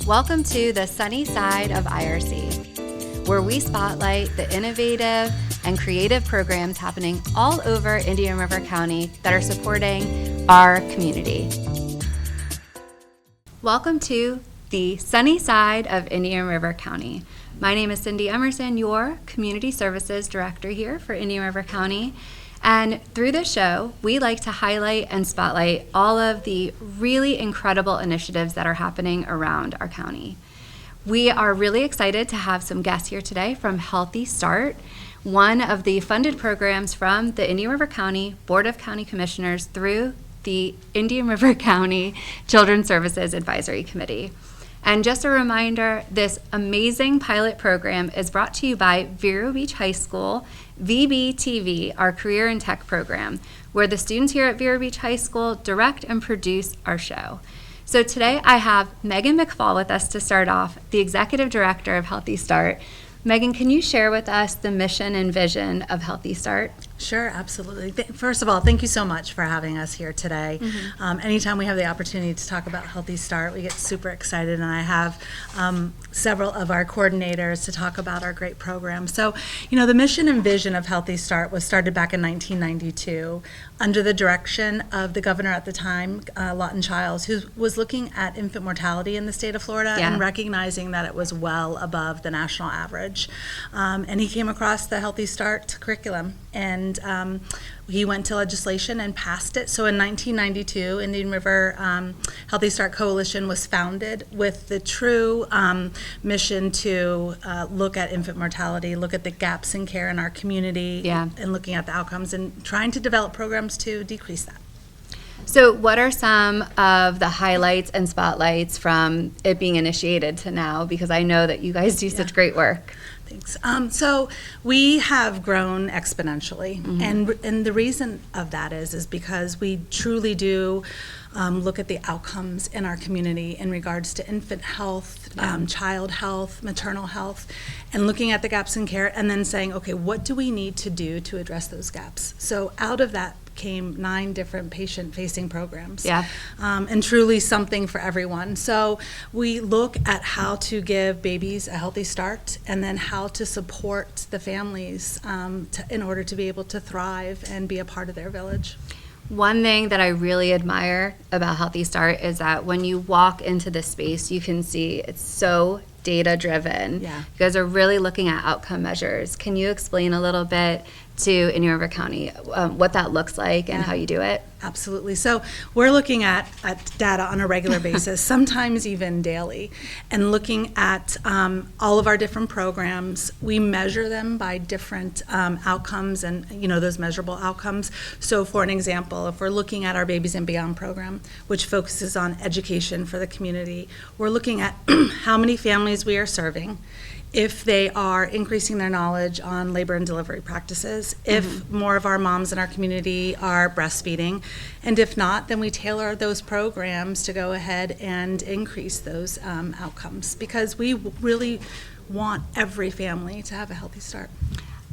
Welcome to the Sunnyside of IRC, where we spotlight the innovative and creative programs happening all over Indian River County that are supporting our community. Welcome to the Sunnyside of Indian River County. My name is Cindy Emerson, your Community Services Director here for Indian River County. And through this show, we like to highlight and spotlight all of the really incredible initiatives that are happening around our county. We are really excited to have some guests here today from Healthy Start, one of the funded programs from the Indian River County Board of County Commissioners through the Indian River County Children's Services Advisory Committee. And just a reminder, this amazing pilot program is brought to you by Vero Beach High School, VBTV, our career and tech program, where the students here at Vero Beach High School direct and produce our show. So today I have Megan McFall with us to start off, the Executive Director of Healthy Start. Megan, can you share with us the mission and vision of Healthy Start? Sure, absolutely. First of all, thank you so much for having us here today. Anytime we have the opportunity to talk about Healthy Start, we get super excited, and I have several of our coordinators to talk about our great program. So, the mission and vision of Healthy Start was started back in 1992 under the direction of the governor at the time, Lawton Chiles, who was looking at infant mortality in the state of Florida and recognizing that it was well above the national average. And he came across the Healthy Start curriculum, and he went to legislation and passed it. So in 1992, Indian River Healthy Start Coalition was founded with the true mission to look at infant mortality, look at the gaps in care in our community, and looking at the outcomes and trying to develop programs to decrease that. So what are some of the highlights and spotlights from it being initiated to now? Because I know that you guys do such great work. Thanks. So we have grown exponentially, and the reason of that is because we truly do look at the outcomes in our community in regards to infant health, child health, maternal health, and looking at the gaps in care and then saying, okay, what do we need to do to address those gaps? So out of that came 9 different patient-facing programs, and truly something for everyone. So we look at how to give babies a healthy start and then how to support the families in order to be able to thrive and be a part of their village. One thing that I really admire about Healthy Start is that when you walk into this space, you can see it's so data-driven. You guys are really looking at outcome measures. Can you explain a little bit to Indian River County what that looks like and how you do it? Absolutely. So we're looking at data on a regular basis, sometimes even daily, and looking at all of our different programs. We measure them by different outcomes and, those measurable outcomes. So for an example, if we're looking at our Babies and Beyond program, which focuses on education for the community, we're looking at how many families we are serving, if they are increasing their knowledge on labor and delivery practices, if more of our moms in our community are breastfeeding, and if not, then we tailor those programs to go ahead and increase those outcomes, because we really want every family to have a healthy start.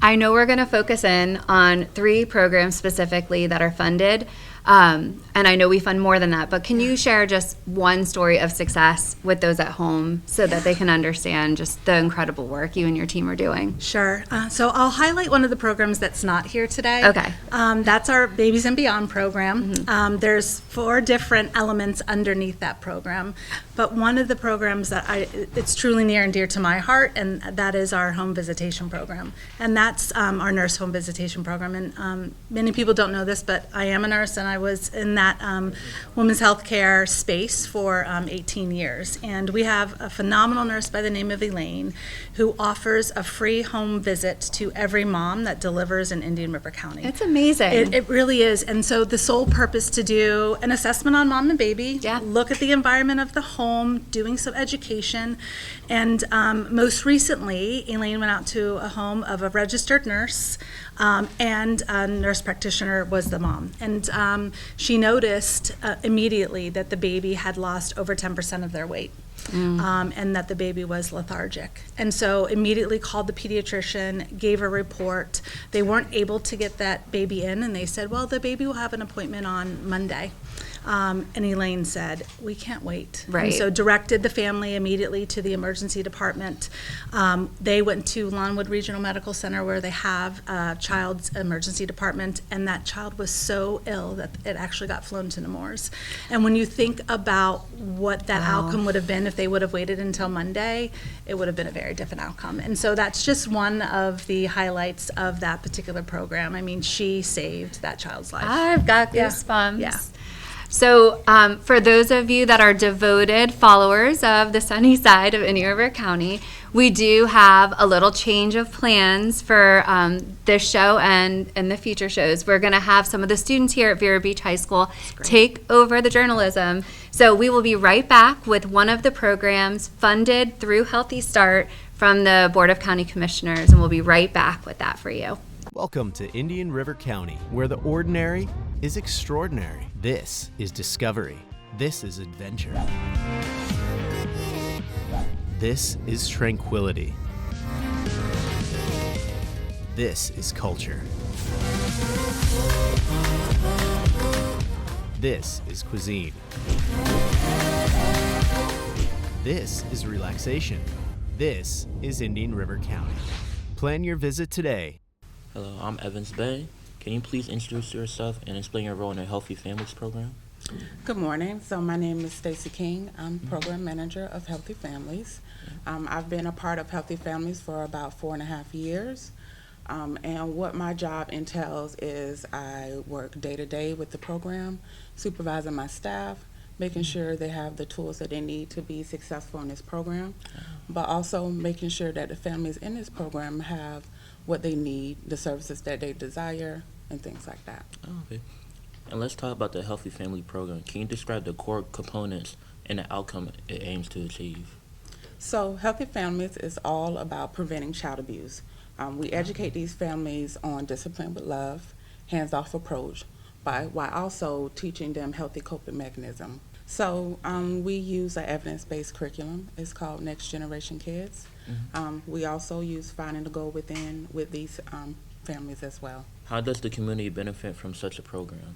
I know we're going to focus in on 3 programs specifically that are funded, and I know we fund more than that, but can you share just one story of success with those at home so that they can understand just the incredible work you and your team are doing? Sure. So I'll highlight one of the programs that's not here today. Okay. That's our Babies and Beyond program. There's 4 different elements underneath that program, but one of the programs that it's truly near and dear to my heart, and that is our home visitation program. And that's our nurse home visitation program. And many people don't know this, but I am a nurse, and I was in that women's health care space for 18 years. And we have a phenomenal nurse by the name of Elaine who offers a free home visit to every mom that delivers in Indian River County. It's amazing. It really is. And so the sole purpose to do an assessment on mom and baby, look at the environment of the home, doing some education. And most recently, Elaine went out to a home of a registered nurse, and a nurse practitioner was the mom. And she noticed immediately that the baby had lost over 10% of their weight. And that the baby was lethargic. And so immediately called the pediatrician, gave a report. They weren't able to get that baby in, and they said, well, the baby will have an appointment on Monday. And Elaine said, we can't wait. Right. And so directed the family immediately to the emergency department. They went to Lawnwood Regional Medical Center where they have a child's emergency department, and that child was so ill that it actually got flown to Nemours. And when you think about what that outcome would have been if they would have waited until Monday, it would have been a very different outcome. And so that's just one of the highlights of that particular program. I mean, she saved that child's life. I've got Yeah. goosebumps. Yeah. So for those of you that are devoted followers of the Sunnyside of Indian River County, we do have a little change of plans for this show and the future shows. We're going to have some of the students here at Vero Beach High School take over the journalism. So we will be right back with one of the programs funded through Healthy Start from the Board of County Commissioners, and we'll be right back with that for you. Welcome to Indian River County, where the ordinary is extraordinary. This is discovery. This is adventure. This is tranquility. This is culture. This is cuisine. This is relaxation. This is Indian River County. Plan your visit today. Hello, I'm Evans Bay. Can you please introduce yourself and explain your role in the Healthy Families program? Good morning. So my name is Stacy King. I'm program manager of Healthy Families. I've been a part of Healthy Families for about 4.5 years. And what my job entails is I work day to day with the program, supervising my staff, making sure they have the tools that they need to be successful in this program, but also making sure that the families in this program have what they need, the services that they desire, and things like that. Oh, okay. And let's talk about the Healthy Family program. Can you describe the core components and the outcome it aims to achieve? So Healthy Families is all about preventing child abuse. We educate these families on discipline with love, hands-off approach, while also teaching them healthy coping mechanism. So we use an evidence-based curriculum. It's called Next Generation Kids. We also use Finding the Goal Within with these families as well. How does the community benefit from such a program?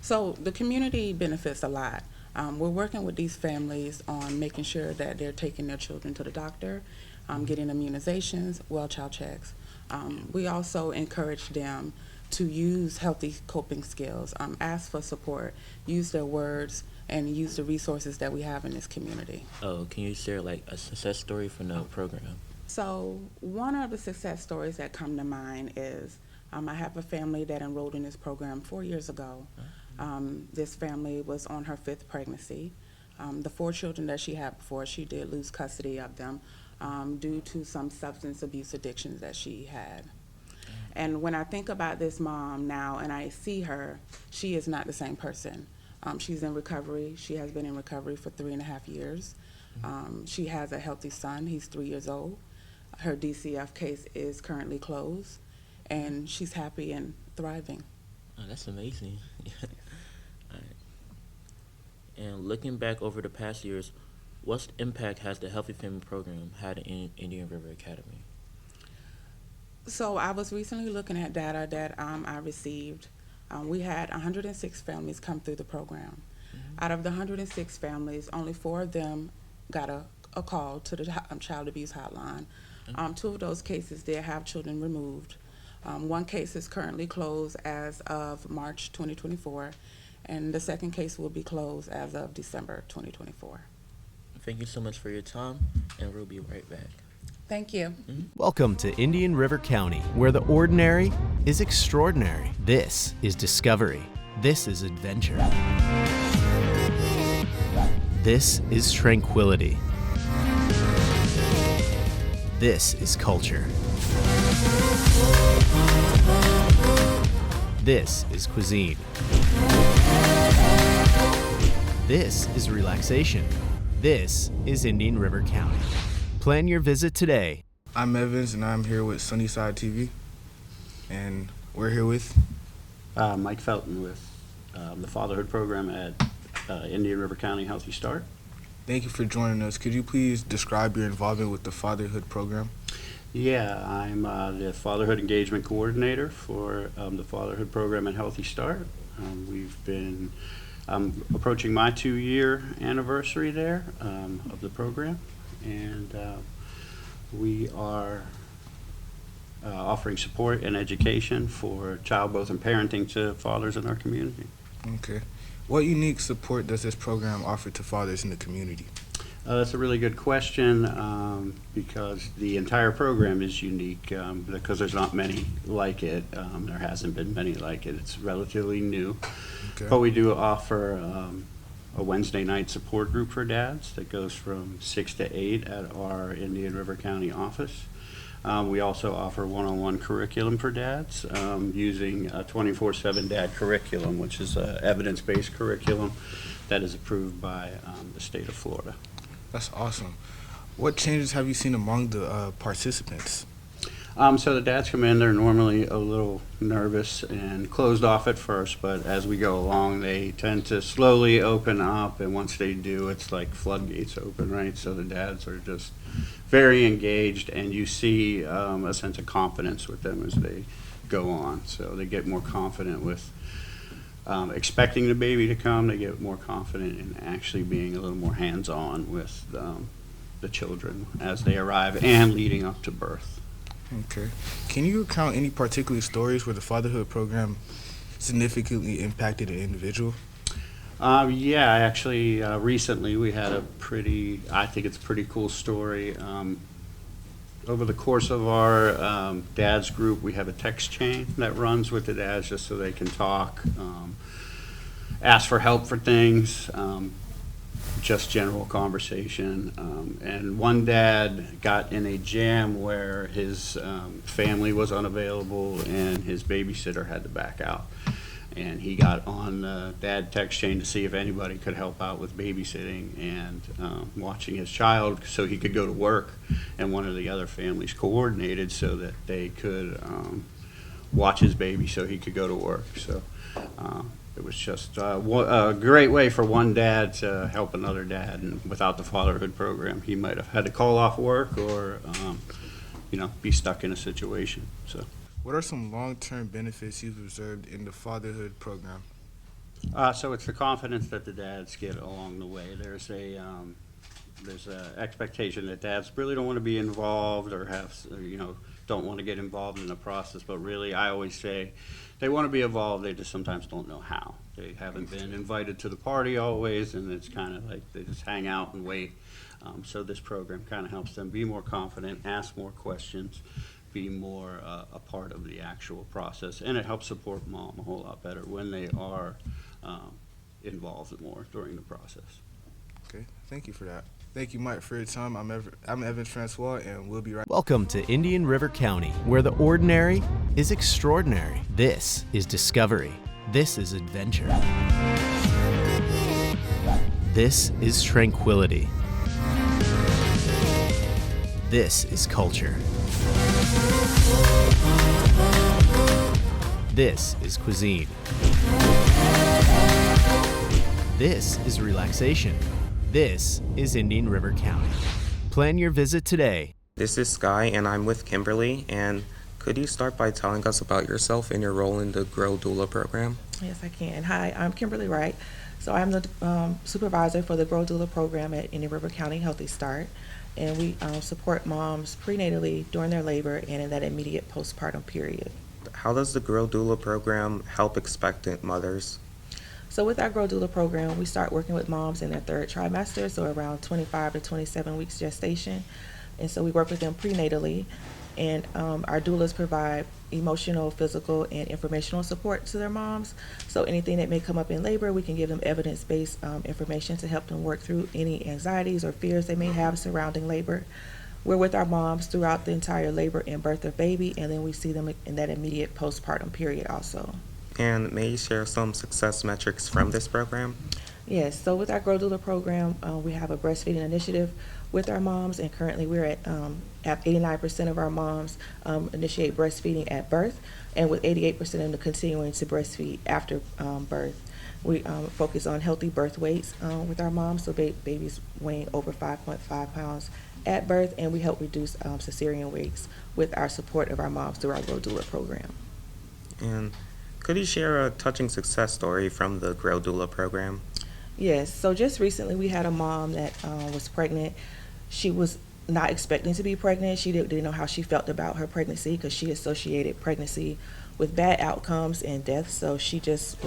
So the community benefits a lot. We're working with these families on making sure that they're taking their children to the doctor, getting immunizations, well child checks. We also encourage them to use healthy coping skills, ask for support, use their words, and use the resources that we have in this community. Oh, can you share like a success story from the program? So one of the success stories that come to mind is I have a family that enrolled in this program 4 years ago. This family was on her 5th pregnancy. The 4 children that she had before, she did lose custody of them due to some substance abuse addictions that she had. And when I think about this mom now and I see her, she is not the same person. She's in recovery. She has been in recovery for 3.5 years. She has a healthy son. He's 3 years old. Her DCF case is currently closed, and she's happy and thriving. Oh, that's amazing. All right. And looking back over the past years, what impact has the Healthy Family program had in Indian River Academy? So I was recently looking at data that I received. We had 106 families come through the program. Out of the 106 families, only 4 of them got a call to the child abuse hotline. 2 of those cases did have children removed. 1 case is currently closed as of March 2024, and the second case will be closed as of December 2024. Thank you so much for your time, and we'll be right back. Thank you. Welcome to Indian River County, where the ordinary is extraordinary. This is discovery. This is adventure. This is tranquility. This is culture. This is cuisine. This is relaxation. This is Indian River County. Plan your visit today. I'm Evans, and I'm here with Sunnyside TV, and we're here with Mike Felton with the Fatherhood Program at Indian River County Healthy Start. Thank you for joining us. Could you please describe your involvement with the Fatherhood Program? Yeah, I'm the Fatherhood Engagement Coordinator for the Fatherhood Program at Healthy Start. We've been I'm approaching my 2-year anniversary there of the program, and we are offering support and education for child growth and parenting to fathers in our community. Okay. What unique support does this program offer to fathers in the community? That's a really good question, because the entire program is unique, because there's not many like it. There hasn't been many like it. It's relatively new. Okay. But we do offer a Wednesday night support group for dads that goes from 6 to 8 at our Indian River County office. We also offer one-on-one curriculum for dads using a 24/7 dad curriculum, which is an evidence-based curriculum that is approved by the state of Florida. That's awesome. What changes have you seen among the participants? So the dads come in, they're normally a little nervous and closed off at first, but as we go along, they tend to slowly open up, and once they do, it's like floodgates open, right? So the dads are just very engaged, and you see a sense of confidence with them as they go on. So they get more confident with expecting the baby to come. They get more confident in actually being a little more hands-on with the children as they arrive and leading up to birth. Okay. Can you recount any particular stories where the fatherhood program significantly impacted an individual? Yeah, actually, recently we had I think it's a pretty cool story. Over the course of our dads group, we have a text chain that runs with the dads just so they can talk, ask for help for things, just general conversation. And one dad got in a jam where his family was unavailable and his babysitter had to back out. And he got on the dad text chain to see if anybody could help out with babysitting and watching his child so he could go to work. And one of the other families coordinated so that they could watch his baby so he could go to work. So it was just a great way for one dad to help another dad. And without the fatherhood program, he might have had to call off work or be stuck in a situation. So. What are some long-term benefits you've observed in the fatherhood program? So it's the confidence that the dads get along the way. There's a expectation that dads really don't want to be involved or don't want to get involved in the process. But really, I always say they want to be involved. They just sometimes don't know how. They haven't been invited to the party always, and it's kind of like they just hang out and wait. So this program kind of helps them be more confident, ask more questions, be more a part of the actual process, and it helps support mom a whole lot better when they are involved more during the process. Okay, thank you for that. Thank you, Mike, for your time. I'm Evan Francois, and we'll be right. Welcome to Indian River County, where the ordinary is extraordinary. This is discovery. This is adventure. This is tranquility. This is culture. This is cuisine. This is relaxation. This is Indian River County. Plan your visit today. This is Sky, and I'm with Kimberly. And could you start by telling us about yourself and your role in the Grow Doula program? Yes, I can. Hi, I'm Kimberly Wright. So I'm the supervisor for the Grow Doula program at Indian River County Healthy Start. And we support moms prenatally during their labor and in that immediate postpartum period. How does the Grow Doula program help expectant mothers? So with our Grow Doula program, we start working with moms in their third trimester, so around 25 to 27 weeks gestation. And so we work with them prenatally. And our doulas provide emotional, physical, and informational support to their moms. So anything that may come up in labor, we can give them evidence-based information to help them work through any anxieties or fears they may have surrounding labor. We're with our moms throughout the entire labor and birth of baby, and then we see them in that immediate postpartum period also. And may you share some success metrics from this program? Yes, so with our Grow Doula program, we have a breastfeeding initiative with our moms, and currently we're at 89% of our moms initiate breastfeeding at birth, and with 88% of them continuing to breastfeed after birth. We focus on healthy birth weights with our moms, so babies weighing over 5.5 pounds at birth, and we help reduce cesarean weights with our support of our moms through our Grow Doula program. And Could you share a touching success story from the Grow Doula program? Yes, so just recently we had a mom that was pregnant. She was not expecting to be pregnant. She didn't know how she felt about her pregnancy because she associated pregnancy with bad outcomes and death. So she just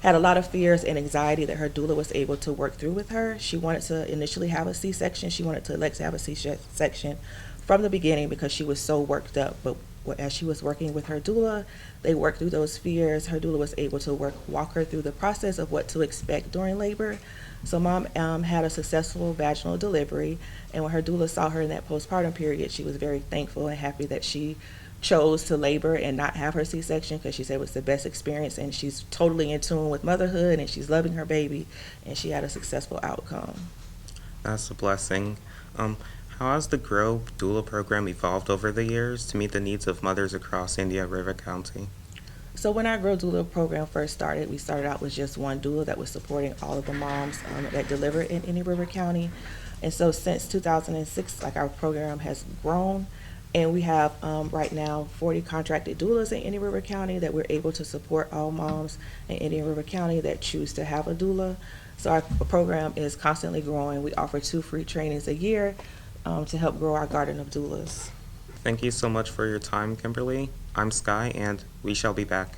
had a lot of fears and anxiety that her doula was able to work through with her. She wanted to initially have a C-section. She wanted to elect to have a C-section from the beginning because she was so worked up. But as she was working with her doula, they worked through those fears. Her doula was able to walk her through the process of what to expect during labor. So mom had a successful vaginal delivery, and when her doula saw her in that postpartum period, she was very thankful and happy that she chose to labor and not have her C-section because she said it was the best experience, and she's totally in tune with motherhood and she's loving her baby, and she had a successful outcome. That's a blessing. How has the Grow Doula program evolved over the years to meet the needs of mothers across Indian River County? So when our Grow Doula program first started, we started out with just one doula that was supporting all of the moms that deliver in Indian River County. And so since 2006, our program has grown. And we have right now 40 contracted doulas in Indian River County that we're able to support all moms in Indian River County that choose to have a doula. So our program is constantly growing. We offer 2 free trainings a year to help grow our garden of doulas. Thank you so much for your time, Kimberly. I'm Sky, and we shall be back.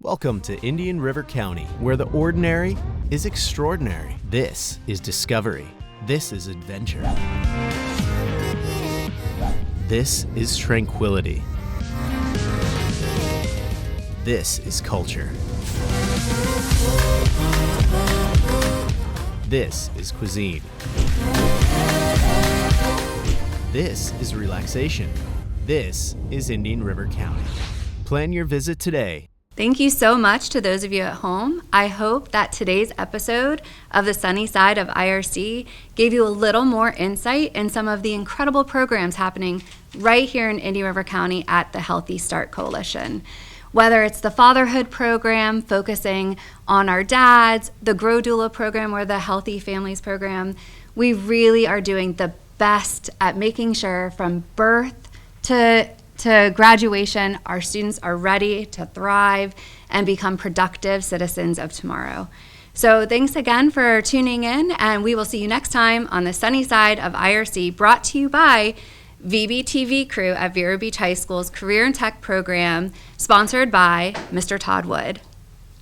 Welcome to Indian River County, where the ordinary is extraordinary. This is discovery. This is adventure. This is tranquility. This is culture. This is cuisine. This is relaxation. This is Indian River County. Plan your visit today. Thank you so much to those of you at home. I hope that today's episode of the Sunnyside of IRC gave you a little more insight in some of the incredible programs happening right here in Indian River County at the Healthy Start Coalition. Whether it's the fatherhood program focusing on our dads, the Grow Doula program, or the Healthy Families program, we really are doing the best at making sure from birth to graduation, our students are ready to thrive and become productive citizens of tomorrow. So thanks again for tuning in, and we will see you next time on the Sunnyside of IRC, brought to you by VBTV crew at Vero Beach High School's Career and Tech program, sponsored by Mr. Todd Wood.